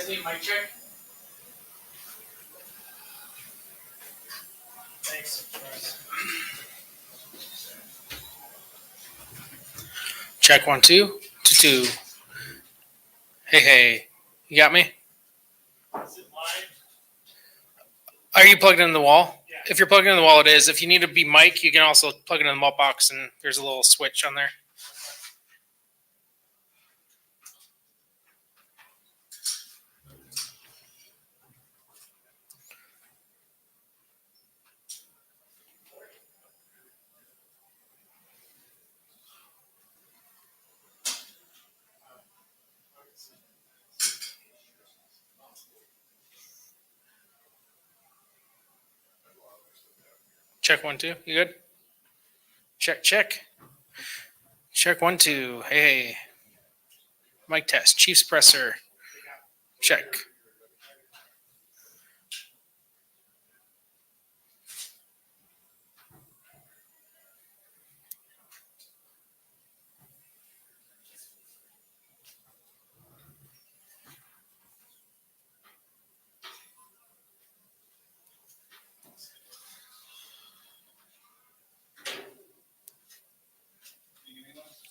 need mic check? Thanks. Check 1 2 2 2. Hey, you got me? Is it live? Are you plugged into the wall? Yeah. If you're plugged into the wall, it is. If you need to be mic, you can also plug it in the malt box, and there's a little switch on there. Check 1 2. You good? Check. Check 1 2. Hey. Mic test. Chiefs presser. Check.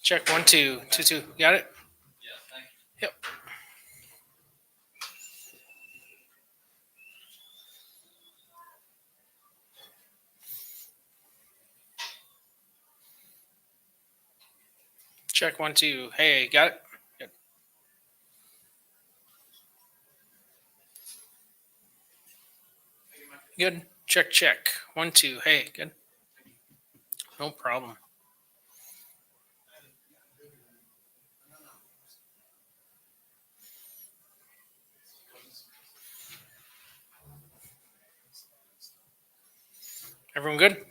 Check 1 2 2 2. Got it? Yeah, thank you. Yep. Check 1 2. Hey, got it? Good. Good. Check. 1 2. Hey, good. No problem. Everyone good?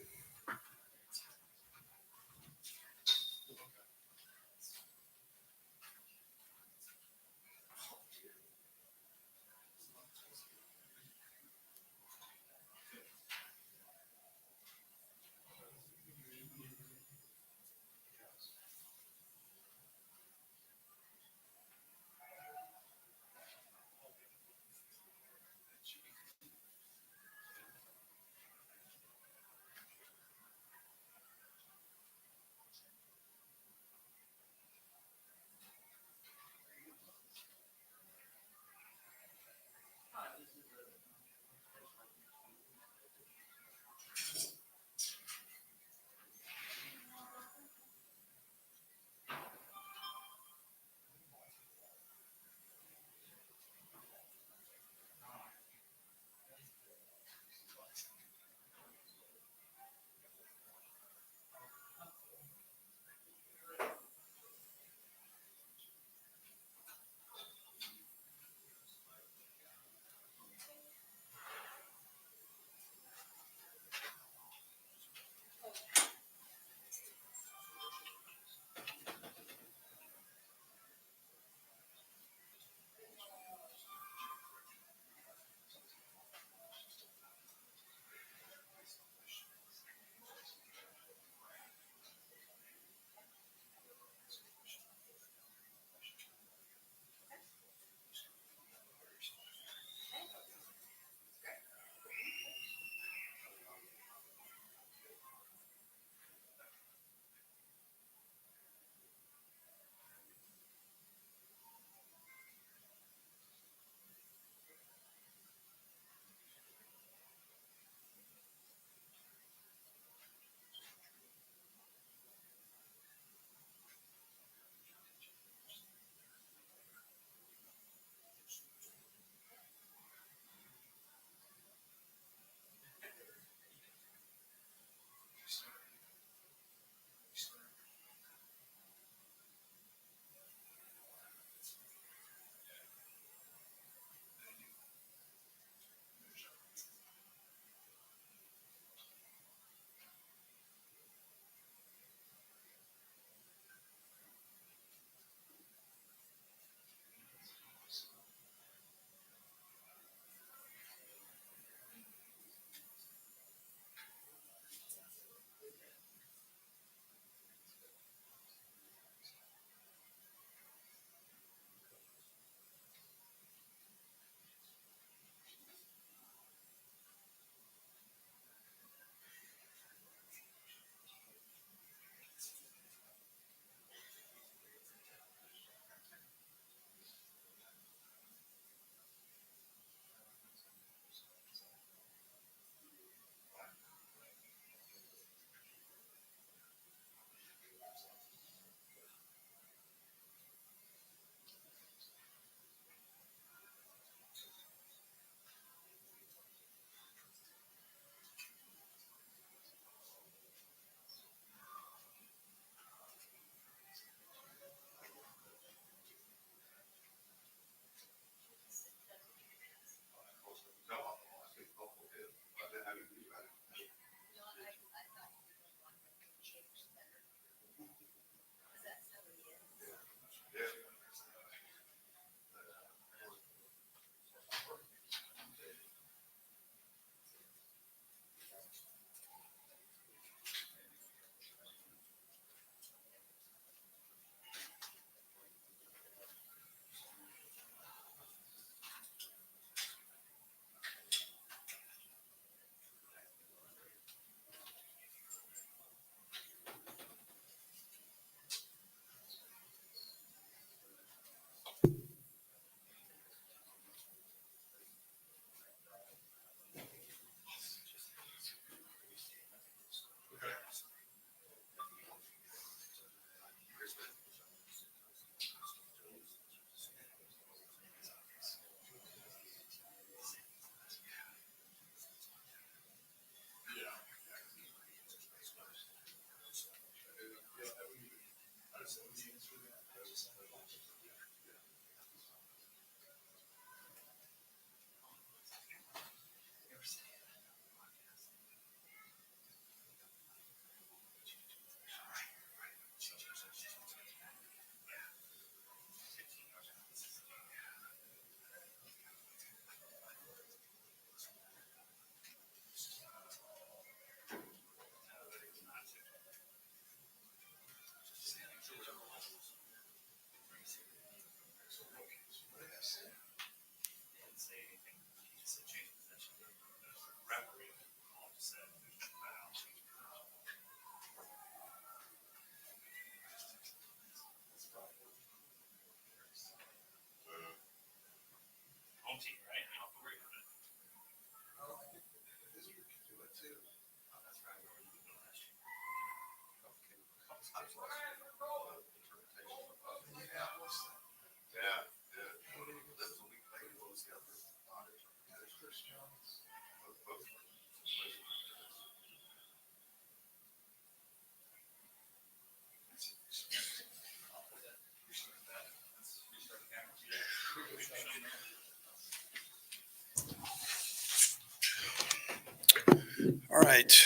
All right.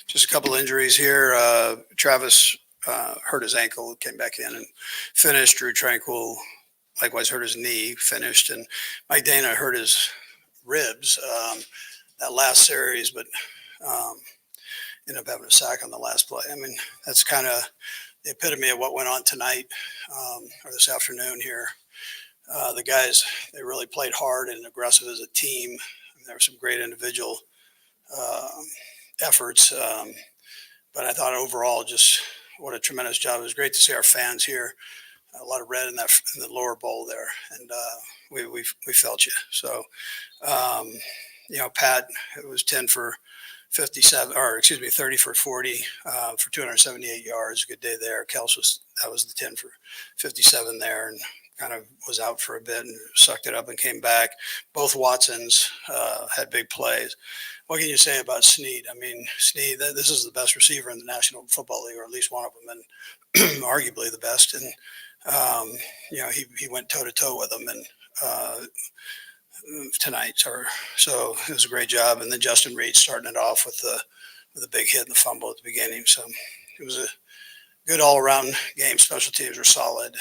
Just a couple injuries here. Travis hurt his ankle, came back in and finished. Drew Tranquil likewise hurt his knee, finished. And Mike Dana hurt his ribs that last series, but ended up having a sack on the last play. I mean, that's kind of the epitome of what went on tonight or this afternoon here. The guys, they really played hard and aggressive as a team. I mean, there were some great individual efforts, but I thought overall, just what a tremendous job. It was great to see our fans here. A lot of red in the lower bowl there, and we felt you. So, Pat, it was 10 for 57, or excuse me, 30 for 40 for 278 yards. Good day there. Kels that was the 10 for 57 there, and kind of was out for a bit and sucked it up and came back. Both Watsons had big plays. What can you say about Snead? I mean, Snead, this is the best receiver in the National Football League, or at least one of them, and arguably the best. And he went toe to toe with them and tonight. So it was a great job. And then Justin Reed starting it off with a big hit and the fumble at the beginning. So it was a good all around game. Special teams were solid.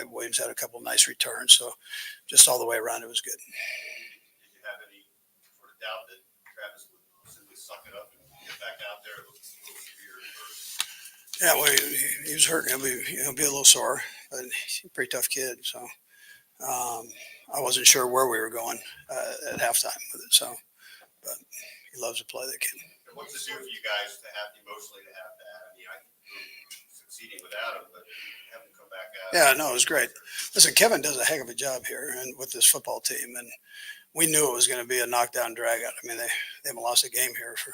Williams had a couple of nice returns. So just all the way around, it was good. Did you have any sort of doubt that Travis would simply suck it up and get back out there? It looked a little severe at first. Yeah, well, he was hurt. He'll be a little sore, but he's a pretty tough kid. So I wasn't sure where we were going at halftime with it. So, but he loves to play, that kid. And what's it do for you guys to have emotionally to have that? I mean, we're succeeding without him, but have him come back out. Yeah, no, it was great. Listen, Kevin does a heck of a job here and with this football team, and we knew it was going to be a knockdown drag out. I mean, they haven't lost a game here for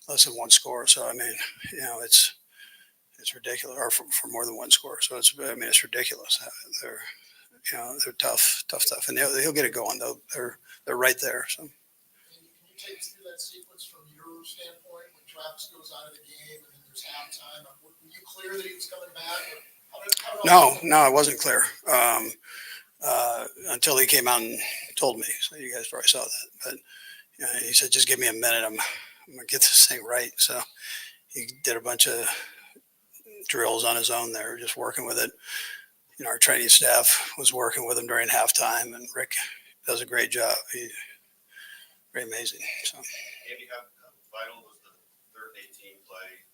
less than one score. So I mean, it's ridiculous, or for more than one score. So it's ridiculous. They're tough stuff, and he'll get it going though. They're right there. So. Can you take us through that sequence from your standpoint when Travis goes out of the game and then there's halftime? Were you clear that he was coming back? No, it wasn't clear until he came out and told me. So you guys probably saw that. But he said, "Just give me a minute. I'm gonna get this thing right." So he did a bunch of drills on his own there, just working with it. Our training staff was working with him during halftime, and Rick does a great job. He's very amazing. So. Andy, how vital was the third and 18 play?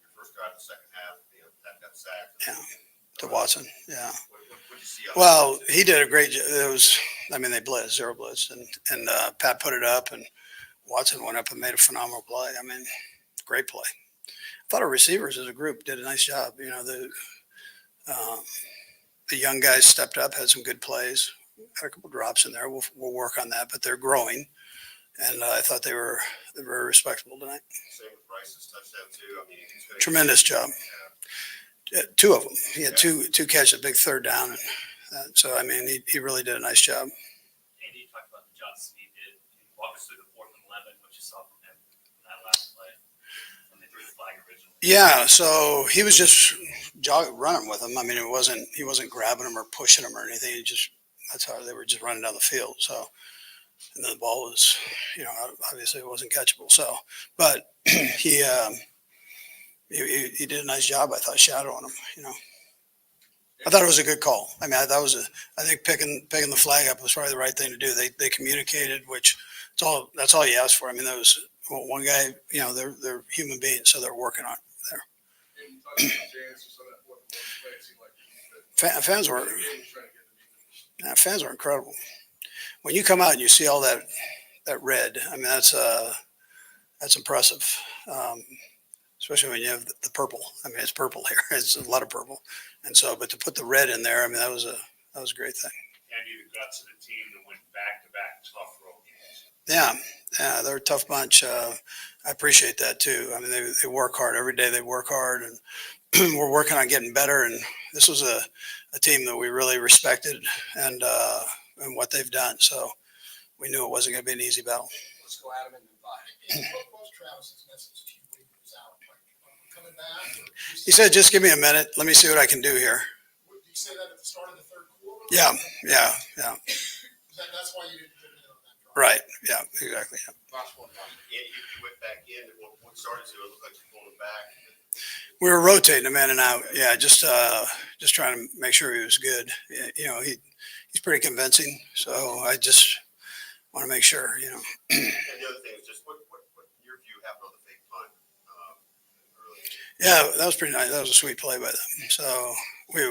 Your first drive, the second half, that got sacked. Yeah, to Watson. Yeah. What did you see? Well, he did a great job. They blitzed, zero blitz, and Pat put it up, and Watson went up and made a phenomenal play. I mean, great play. I thought our receivers as a group did a nice job. The young guys stepped up, had some good plays. Had a couple drops in there. We'll work on that, but they're growing, and I thought they were very respectable tonight. Same with Bryce's touchdown too. I mean, Tremendous job. Two of them. He had two catches, a big third down, and so I mean he really did a nice job. Andy, you talked about the job Snead did. Walk us through the 4th and 11, what you saw from him in that last play when they threw the flag originally. Yeah, so he was just running with him. I mean, he wasn't grabbing him or pushing him or anything. That's how they were just running down the field. So, and then the ball was, obviously it wasn't catchable. So, but he did a nice job. I thought shadowing him. I thought it was a good call. I mean, I think picking the flag up was probably the right thing to do. They communicated, which that's all you ask for. I mean, that was one guy. They're human beings, so they're working on it there. Fans were incredible. When you come out and you see all that red, I mean that's impressive, especially when you have the purple. I mean it's purple here. It's a lot of purple, and so but to put the red in there, I mean that was a great thing. Andy, the guts of the team that went back-to-back tough road games. Yeah, they're a tough bunch. I appreciate that too. I mean they work hard every day. They work hard and. We're working on getting better, and this was a team that we really respected and what they've done. So we knew it wasn't going to be an easy battle. Let's go at him and invite. What was Travis's message to you when he was out? Like, coming back? He said, "Just give me a minute. Let me see what I can do here." Did you say that at the start of the third quarter? Yeah. That's why you didn't put it in on that drive. Right. Yeah, exactly. Yeah. And you went back in, and what started to, it looked like you're going back. We were rotating him in and out. Yeah, just trying to make sure he was good. You know, he's pretty convincing. So I just want to make sure. You know. And the other thing is just what in your view happened on the fake punt early? Yeah, that was pretty nice. That was a sweet play by them. So we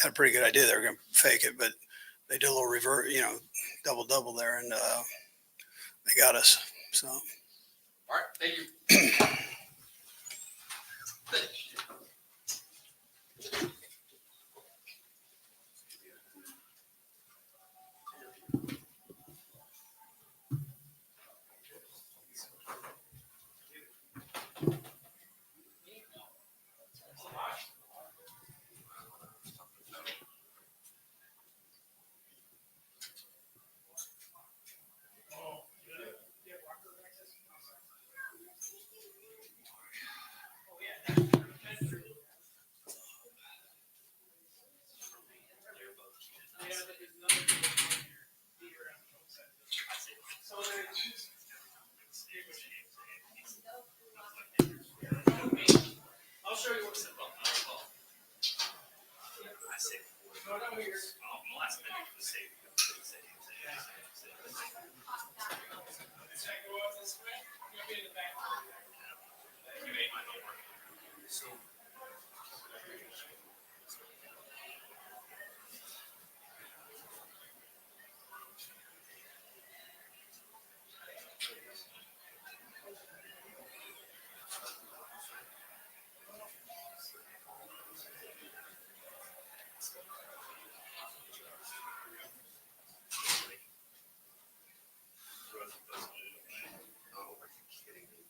had a pretty good idea they were going to fake it, but they did a little revert, you know, double there, and they got us. So. All right, thank you. I'll show you what's involved. I say before. Last minute for the safety. You made my homework. So. Oh, are you kidding me?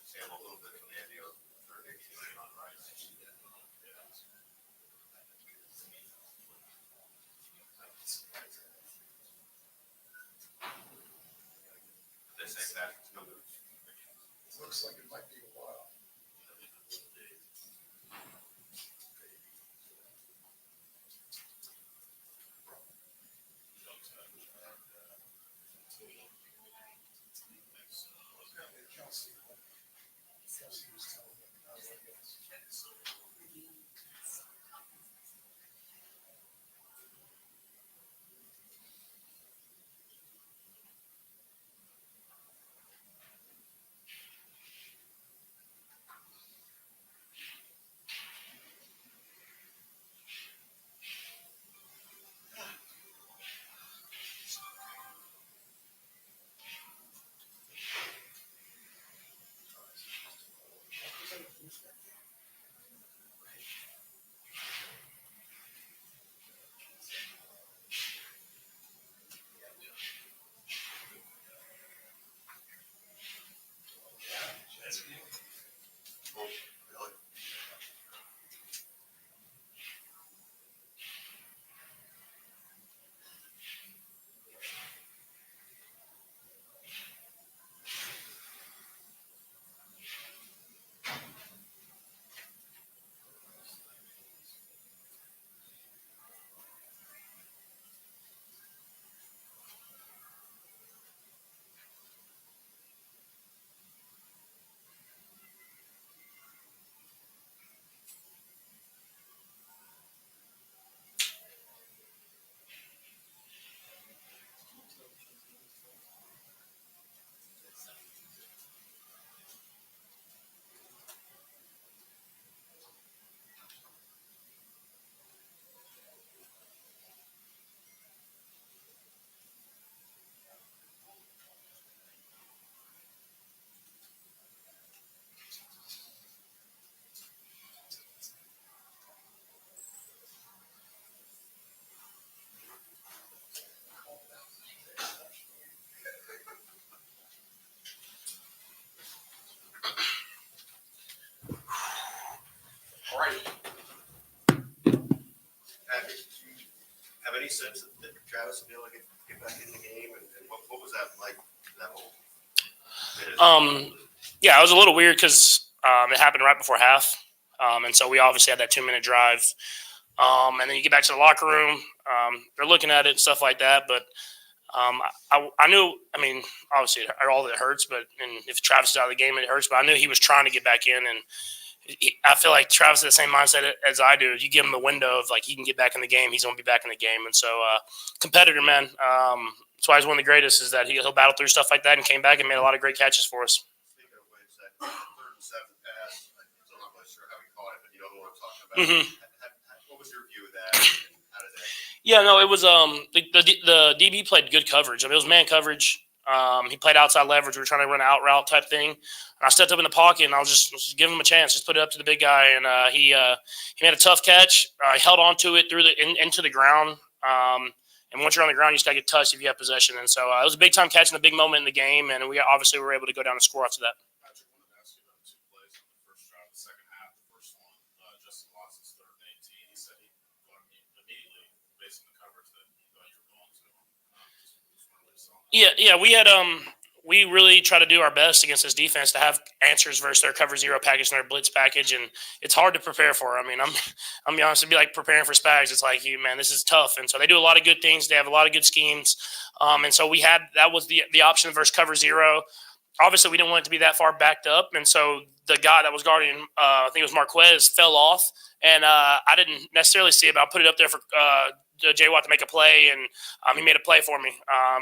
Sam, a little bit from Andy on third 18 on right. They say Patrick's no good. Looks like it might be a while. Kelsey was telling me about it. Patrick, did you have any sense that Travis would be able to get back in the game? And what was that like, that whole minute? Yeah, it was a little weird because it happened right before half. And so we obviously had that 2-minute drive. And then you get back to the locker room. They're looking at it and stuff like that. But I knew, I mean, obviously all of it hurts, and if Travis is out of the game, it hurts. But I knew he was trying to get back in. And I feel like Travis has the same mindset as I do. You give him a window of like he can get back in the game, he's going to be back in the game. And so competitor, man. That's why he's one of the greatest, is that he'll battle through stuff like that and came back and made a lot of great catches for us. Speaking of which, that 3rd and 7 pass, I'm still not really sure how he caught it, but you know what I'm talking about. Mm-hmm. What was your view of that? And how did that? Yeah, no, it was the DB played good coverage. I mean, it was man coverage. He played outside leverage. We were trying to run an out route type thing. And I stepped up in the pocket, and I was just give him a chance, just put it up to the big guy. And he made a tough catch. He held on to it through into the ground. And once you're on the ground, you just got to get touched if you have possession. And so it was a big-time catch and a big moment in the game, and we obviously were able to go down and score after that. Patrick, wanted to ask you about 2 plays on the first drive, the second half. The first one, Justin Watson's 3rd and 18. He said he got immediately, based on the coverage that he thought you were going to. Just wanted to saw that. Yeah, we really try to do our best against this defense to have answers versus their cover zero package and their blitz package, and it's hard to prepare for. I mean, I'm be honest, it'd be like preparing for Spags. It's like, man, this is tough. And so they do a lot of good things. They have a lot of good schemes, and so that was the option versus cover zero. Obviously, we didn't want it to be that far backed up, and so the guy that was guarding, I think it was Marquez, fell off, and I didn't necessarily see it, but I put it up there for J. Watt to make a play, and he made a play for me.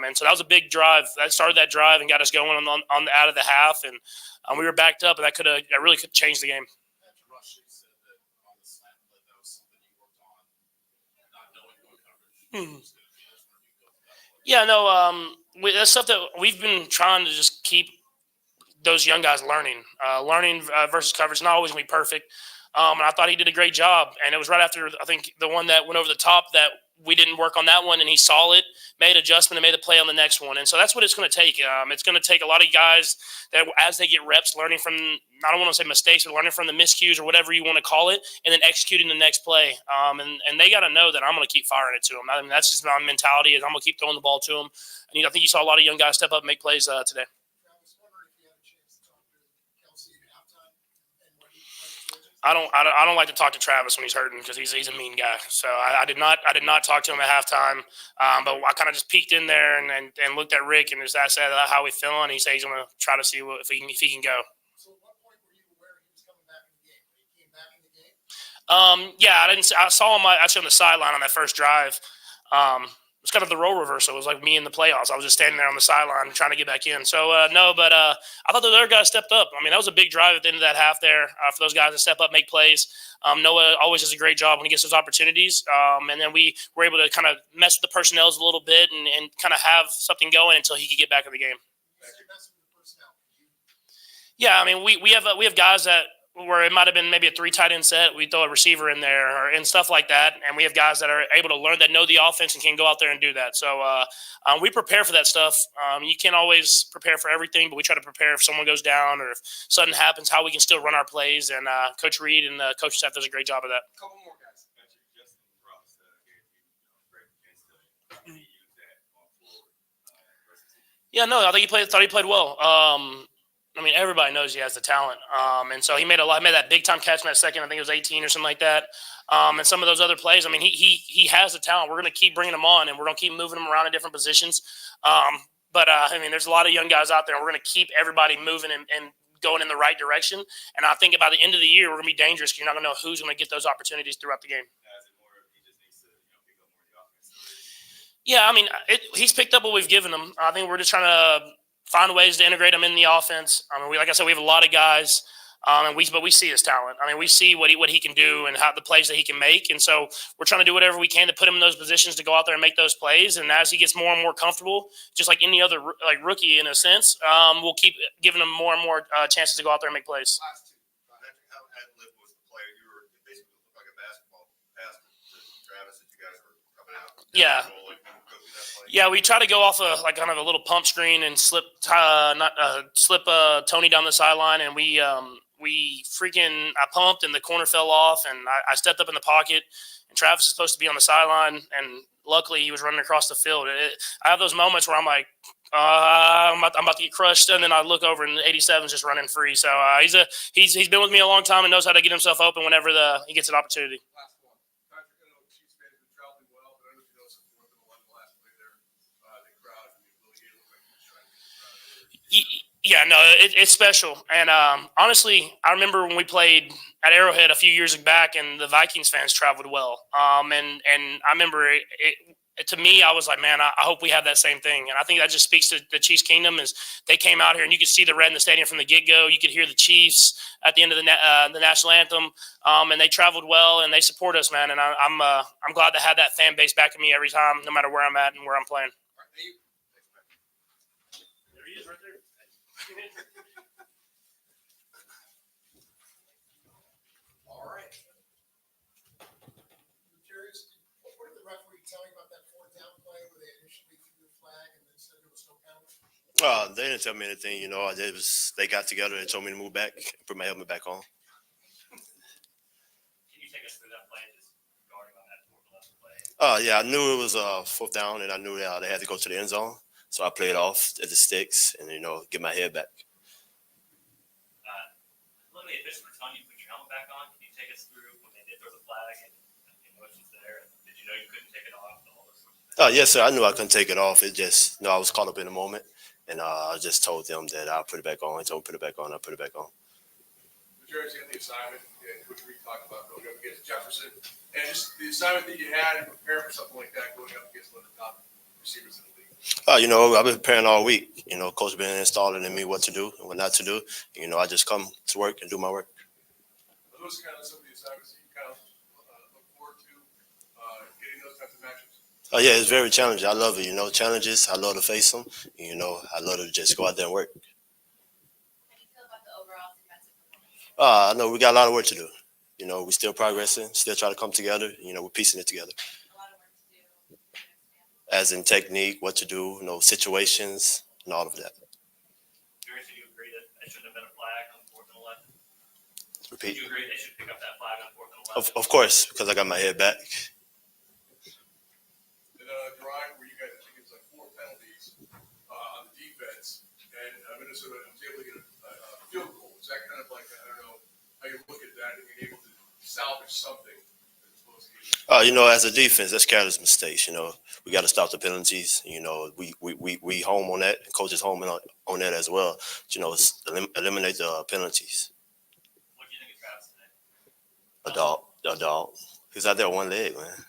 And so that was a big drive. That started that drive and got us going on the out of the half, and we were backed up, and that really could change the game. After Rush, you said that on the slant play, that was something you worked on, not knowing what coverage was going to be. That's where you go for that play. Yeah, no, that's stuff that we've been trying to just keep those young guys learning versus coverage. Not always going to be perfect. And I thought he did a great job. And it was right after, I think, the one that went over the top that we didn't work on that one, and he saw it, made adjustment, and made the play on the next one. And so that's what it's going to take. It's going to take a lot of guys that, as they get reps, learning from, I don't want to say mistakes, but learning from the miscues or whatever you want to call it, and then executing the next play. And they got to know that I'm going to keep firing it to them. I mean, that's just my mentality, is I'm going to keep throwing the ball to them. And I think you saw a lot of young guys step up and make plays today. I don't like to talk to Travis when he's hurting, because he's a mean guy. So I did not talk to him at halftime. But I kind of just peeked in there and looked at Rick and just asked how we feeling. He said he's going to try to see if he can go. So at what point were you aware he was coming back in the game? When he came back in the game? Yeah, I saw him actually on the sideline on that first drive. It was kind of the role reversal. It was like me in the playoffs. I was just standing there on the sideline trying to get back in. So, no, but I thought the other guys stepped up. I mean, that was a big drive at the end of that half there for those guys to step up, make plays. Noah always does a great job when he gets those opportunities. And then we were able to kind of mess with the personnel a little bit and kind of have something going until he could get back in the game. Yeah, I mean, we have guys that where it might have been maybe a 3 tight end set. We throw a receiver in there and stuff like that. And we have guys that are able to learn, that know the offense and can go out there and do that. So we prepare for that stuff. You can't always prepare for everything, but we try to prepare if someone goes down or if something happens, how we can still run our plays. And Coach Reed and the coaching staff does a great job of that. A couple more guys. Justin Ross gave you great chance to use that going forward. Yeah, no, I think thought he played well. I mean, everybody knows he has the talent. And so he made that big time catch in that second. I think it was 18 or something like that. And some of those other plays, I mean, he has the talent. We're going to keep bringing him on, and we're going to keep moving him around in different positions. But I mean, there's a lot of young guys out there. And we're going to keep everybody moving and going in the right direction. And I think by the end of the year, we're going to be dangerous, because you're not going to know who's going to get those opportunities throughout the game. Yeah, I mean, he's picked up what we've given him. I think we're just trying to find ways to integrate him in the offense. I mean, like I said, we have a lot of guys, but we see his talent. I mean, we see what he can do and how the plays that he can make. And so we're trying to do whatever we can to put him in those positions to go out there and make those plays. And as he gets more and more comfortable, just like any other rookie in a sense, we'll keep giving him more and more chances to go out there and make plays. Last 2. How ad-lib was the player? You were basically looked like a basketball pass to Travis as you guys were coming out. Yeah. Yeah, we try to go off kind of a little pump screen and slip Tony down the sideline, and we I pumped and the corner fell off, and I stepped up in the pocket, and Travis is supposed to be on the sideline, and luckily he was running across the field. I have those moments where I'm like, I'm about to get crushed, and then I look over and 87 is just running free. So he's been with me a long time and knows how to get himself open whenever he gets an opportunity. Last one. Patrick, I know Chiefs fans have been traveling well, but I don't know if you noticed something within the last play there. The crowd, I mean, really gave it like he was trying to get the crowd. Yeah, no, it's special. And honestly, I remember when we played at Arrowhead a few years back, and the Vikings fans traveled well. And I remember to me, I was like, man, I hope we have that same thing. And I think that just speaks to the Chiefs Kingdom. Is they came out here and you could see the red in the stadium from the get-go. You could hear the Chiefs at the end of the national anthem, and they traveled well and they support us, man. And I'm glad to have that fan base backing me every time, no matter where I'm at and where I'm playing. There he is, right there. All right. I'm curious, what did the referee tell you about that fourth down play where they initially threw the flag and then said there was no penalty? They didn't tell me anything. You know, they got together and told me to move back, put my helmet back on. Can you take us through that play, just regarding on that 4th play? Yeah, I knew it was fourth down, and I knew that they had to go to the end zone. So I played off at the sticks and, get my head back. Let me official time you put your helmet back on. Can you take us through when they did throw the flag and the emotions there? Did you know you couldn't take it off? And all those sorts of things? Yes, sir. I knew I couldn't take it off. It just, I was caught up in the moment. And I just told them that I'll put it back on. I told them put it back on. I put it back on. The Jersey had the assignment, which we talked about going up against Jefferson. And just the assignment that you had and preparing for something like that going up against one of the top receivers in the league. I've been preparing all week. Coach been installing in me what to do and what not to do. I just come to work and do my work. Are those kind of some of the assignments that you kind of look forward to, getting those types of matchups? Yeah, it's very challenging. I love it. Challenges. I love to face them. I love to just go out there and work. How do you feel about the overall defensive performance? I know we got a lot of work to do. We're still progressing, still trying to come together. We're piecing it together. A lot of work to do. As in technique, what to do, situations, and all of that. Jerry, do you agree that it shouldn't have been a flag on 4th and 11? Repeat. Do you agree they should pick up that flag on 4th and 11? Of course, because I got my head back. And drive where you got, I think it was like 4 penalties on the defense, and Minnesota was able to get a field goal. Is that kind of like, I don't know how you look at that and being able to salvage something as opposed to As a defense, that's careless mistakes. We got to stop the penalties. We home on that. Coach is home on that as well. Eliminate the penalties. What do you think of Travis today? A dog. He's out there on one leg, man.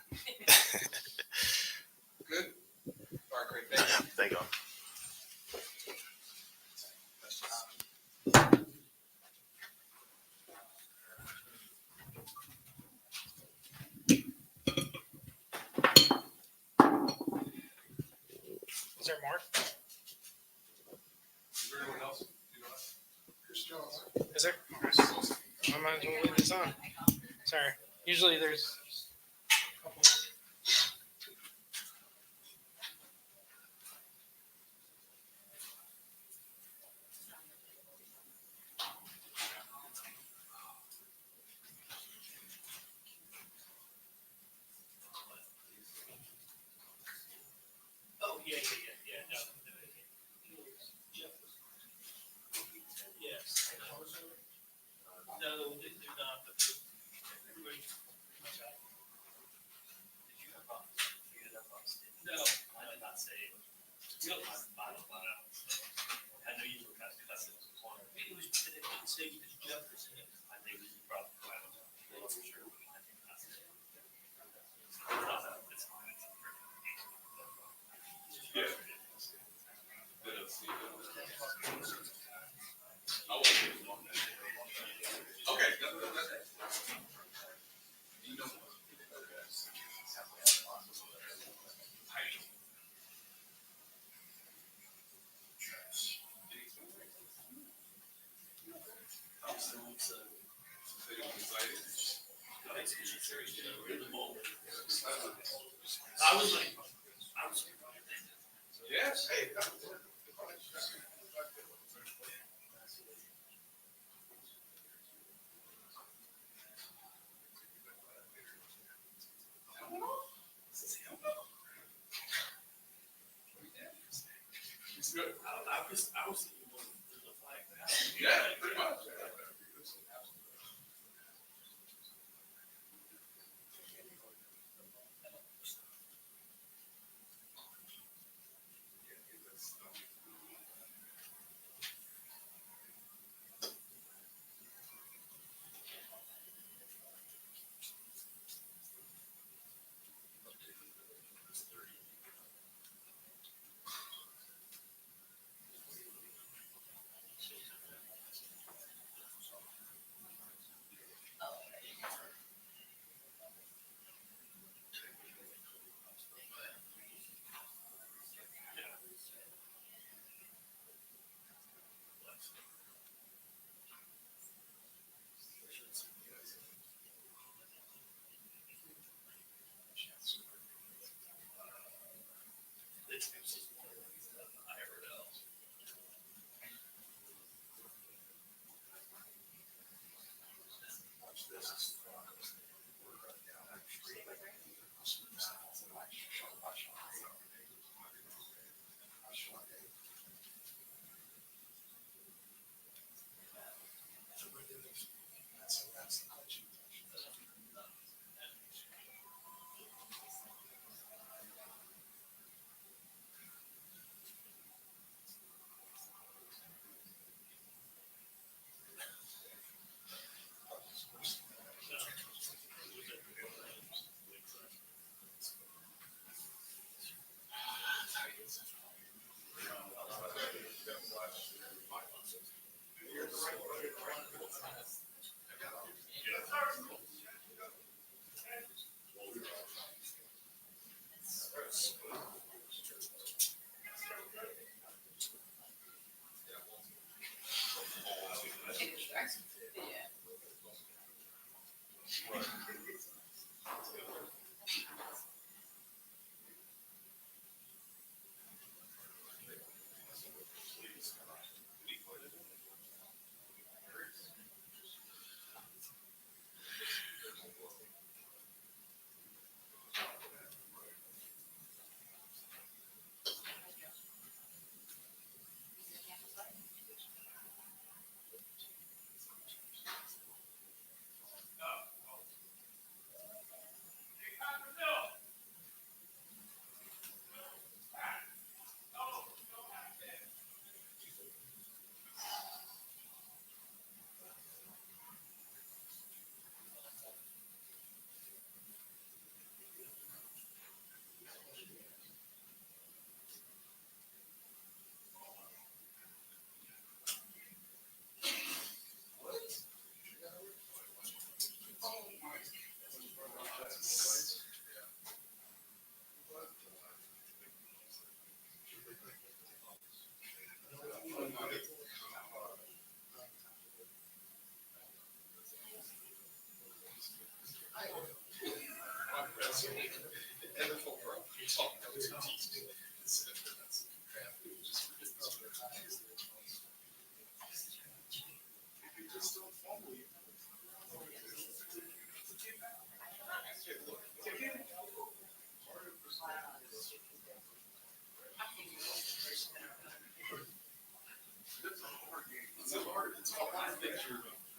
good? All right, great. Thank you. Thank you. Is there more? Is there anyone else? You know, Chris Jones. Is there? I might as well leave this on. Sorry. Usually there's a couple. Oh, yeah. No. Yes. No, they're not. But everybody. Did you have problems? You didn't have problems? No, I did not say. I know you were kind of cussing in the corner. It was. They didn't say because Jefferson. I think it was probably. I wasn't sure. I think that's it. It's fine. Yeah. Okay. I was like, Yes. Hey. That's the coaching.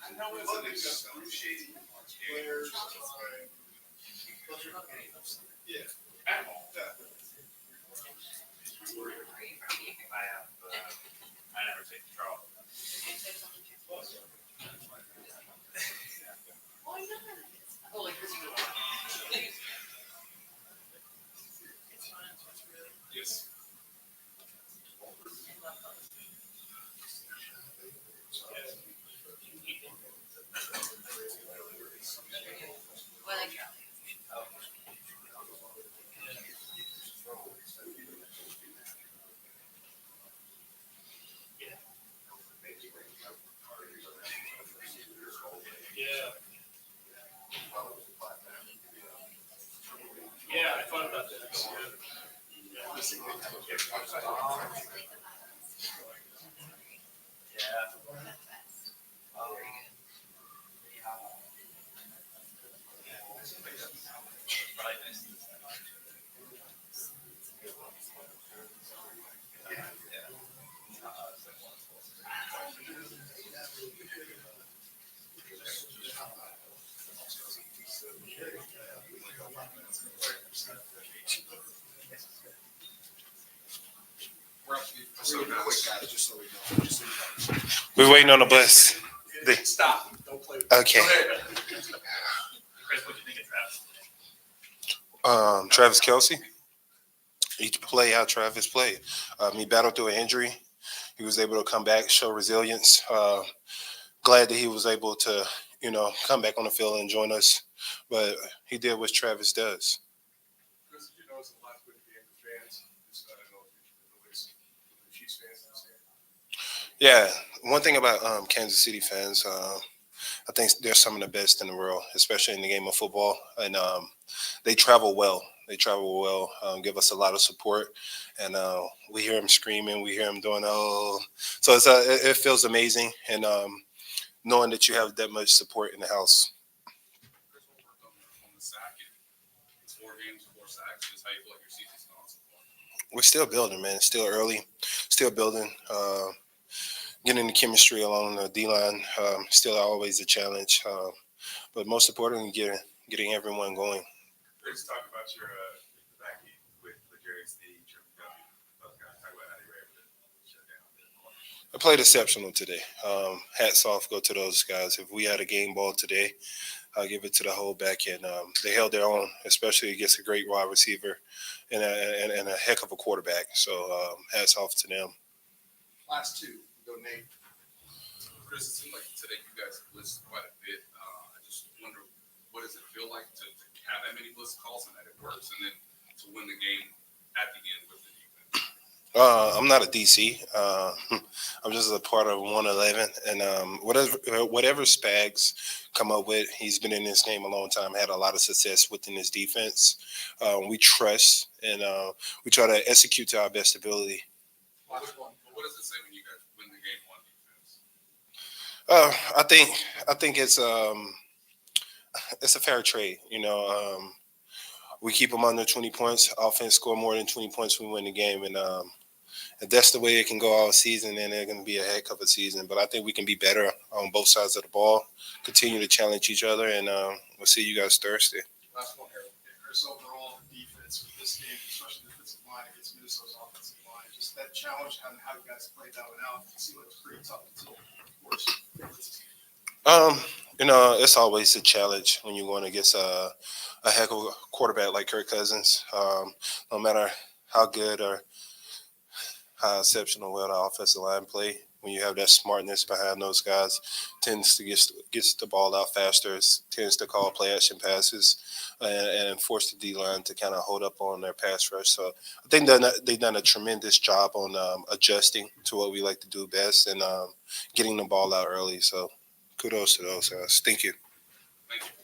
I know it's excruciating players. Yeah. At all. I never take the draw. Yes. Yeah, I thought about that. So quick, guys, just so we know. Just so you know. We're waiting on the bus. Stop. Don't play with Okay. Chris, what do you think of Travis? Travis Kelce. He played how Travis played. He battled through an injury. He was able to come back, show resilience. Glad that he was able to, come back on the field and join us. But he did what Travis does. Chris, you know, it's a lot of good game for fans. Just, I don't know if you noticed the Chiefs fans in this game. Yeah, one thing about Kansas City fans, I think they're some of the best in the world, especially in the game of football. And they travel well. Give us a lot of support. And we hear them screaming. We hear them doing, oh. So it feels amazing. And knowing that you have that much support in the house. Chris, what worked on the sack? It's 4 games, 4 sacks. Just how you feel like your season's gone so far. we're still building, man. It's still early, still building. Getting the chemistry along the D line, still always a challenge. But most importantly, getting everyone going. Let's talk about your back end with Jerry Sneed, Jimmy W. Those guys. Talk about how they were able to shut down. I played exceptional today. Hats off go to those guys. If we had a game ball today, I'll give it to the whole back end. They held their own, especially against a great wide receiver and a heck of a quarterback. So hats off to them. Last two, go Nate. Chris, it seemed like today you guys blitzed quite a bit. I just wonder, what does it feel like to have that many blitz calls and that it works, and then to win the game at the end with the defense? I'm not a DC. I'm just a part of 111, and whatever Spags come up with, he's been in this game a long time, had a lot of success within his defense. We trust and we try to execute to our best ability. Last one. What does it say when you guys win the game on defense? I think it's a fair trade. We keep them under 20 points. Offense score more than 20 points, we win the game, and if that's the way it can go all season, then it's going to be a heck of a season. But I think we can be better on both sides of the ball, continue to challenge each other, and we'll see you guys Thursday. Last one, Harold. Chris, overall, the defense with this game, especially the defensive line against Minnesota's offensive line, just that challenge and how you guys played that one out. It seemed like it was pretty tough until, of course, it's always a challenge when you're going against a heck of a quarterback like Kirk Cousins. No matter how good or how exceptional well the offensive line play, when you have that smartness behind those guys, tends to get the ball out faster, tends to call play action passes, and force the D line to kind of hold up on their pass rush. So I think they've done a tremendous job on adjusting to what we like to do best and getting the ball out early. So kudos to those guys. Thank you. Thank you.